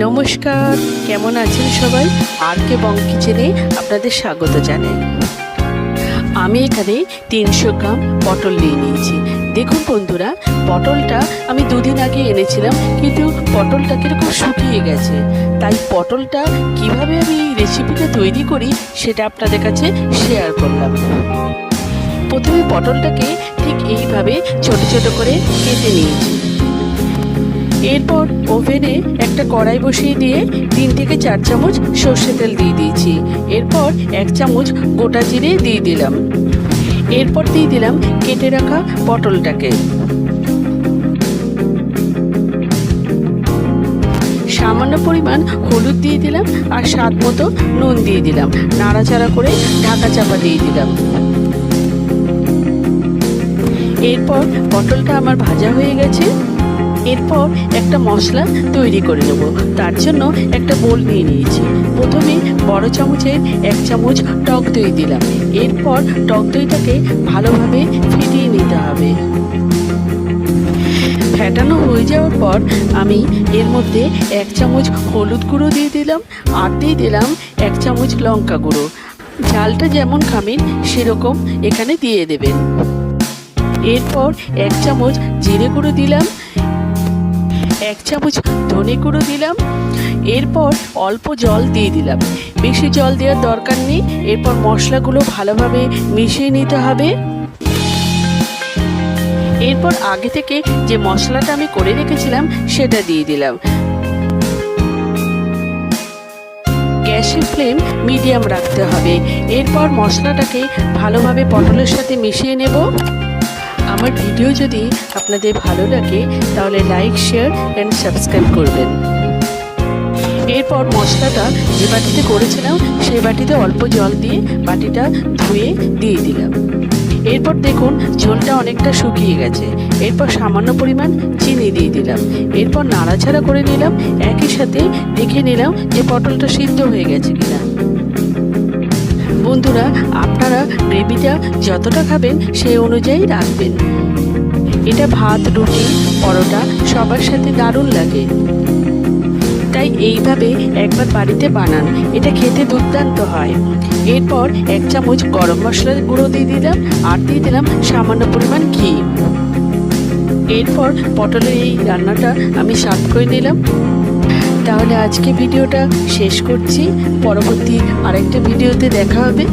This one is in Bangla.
নমস্কার, কেমন আছেন সবাই? আর কে বং কিচেনে আপনাদের স্বাগত জানাই। আমি এখানে 300 গ্রাম পটল নিয়ে নিয়েছি। দেখুন বন্ধুরা, পটলটা আমি দুদিন আগে এনেছিলাম, কিন্তু পটলটা কীরকম শুকিয়ে গেছে। তাই পটলটা কিভাবে আমি এই রেসিপিটা তৈরি করি সেটা আপনাদের কাছে শেয়ার করলাম। প্রথমে পটলটাকে ঠিক এইভাবে ছোট ছোট করে কেটে নিয়েছি। এরপর ওভেনে একটা কড়াই বসিয়ে দিয়ে 3 থেকে 4 চামচ সর্ষে তেল দিয়ে দিয়েছি। এরপর 1 চামচ গোটা জিরে দিয়ে দিলাম। এরপর দিয়ে দিলাম কেটে রাখা পটলটাকে। সামান্য পরিমাণ হলুদ দিয়ে দিলাম আর স্বাদ মতো নুন দিয়ে দিলাম। নাড়াচাড়া করে ঢাকা চাপা দিয়ে দিলাম। এরপর পটলটা আমার ভাজা হয়ে গেছে। এরপর একটা মশলা তৈরি করে নেব। তার জন্য একটা বোল নিয়ে নিয়েছি। প্রথমে বড় চামচের 1 চামচ টক দই দিলাম। এরপর টক দইটাকে ভালোভাবে ফেটিয়ে নিতে হবে। ফেটানো হয়ে যাওয়ার পর আমি এর মধ্যে 1 চামচ হলুদ গুঁড়ো দিয়ে দিলাম আর দিয়ে দিলাম 1 চামচ লঙ্কা গুঁড়ো। ঝালটা যেমন খাবেন সেরকম এখানে দিয়ে দেবেন। এরপর 1 চামচ জিরে গুঁড়ো দিলাম, 1 চামচ ধনে গুঁড়ো দিলাম। এরপর অল্প জল দিয়ে দিলাম, বেশি জল দেওয়ার দরকার নেই। এরপর মশলাগুলো ভালোভাবে মিশিয়ে নিতে হবে। এরপর আগে থেকে যে মশলাটা আমি করে রেখেছিলাম সেটা দিয়ে দিলাম। গ্যাসের ফ্লেম মিডিয়াম রাখতে হবে। এরপর মশলাটাকে ভালোভাবে পটলের সাথে মিশিয়ে নেব। আমার ভিডিও যদি আপনাদের ভালো লাগে তাহলে লাইক, শেয়ার অ্যান্ড সাবস্ক্রাইব করবেন। এরপর মশলাটা যে বাটিতে করেছিলাম সেই বাটিতে অল্প জল দিয়ে বাটিটা ধুয়ে দিয়ে দিলাম। এরপর দেখুন ঝোলটা অনেকটা শুকিয়ে গেছে। এরপর সামান্য পরিমাণ চিনি দিয়ে দিলাম। এরপর নাড়াচাড়া করে নিলাম। একই সাথে দেখে নিলাম যে পটলটা সিদ্ধ হয়ে গেছে কিনা। বন্ধুরা, আপনারা গ্রেভিটা যতটা খাবেন সেই অনুযায়ী রাখবেন। এটা ভাত, রুটি, পরোটা সবার সাথে দারুণ লাগে। তাই এইভাবে একবার বাড়িতে বানান, এটা খেতে দুর্দান্ত হয়। এরপর 1 চামচ গরম মশলার গুঁড়ো দিয়ে দিলাম আর দিয়ে দিলাম সামান্য পরিমাণ ঘি। এরপর পটলের এই রান্নাটা আমি সার্ভ করে নিলাম। তাহলে আজকে ভিডিওটা শেষ করছি। পরবর্তী আরেকটা ভিডিওতে দেখা হবে।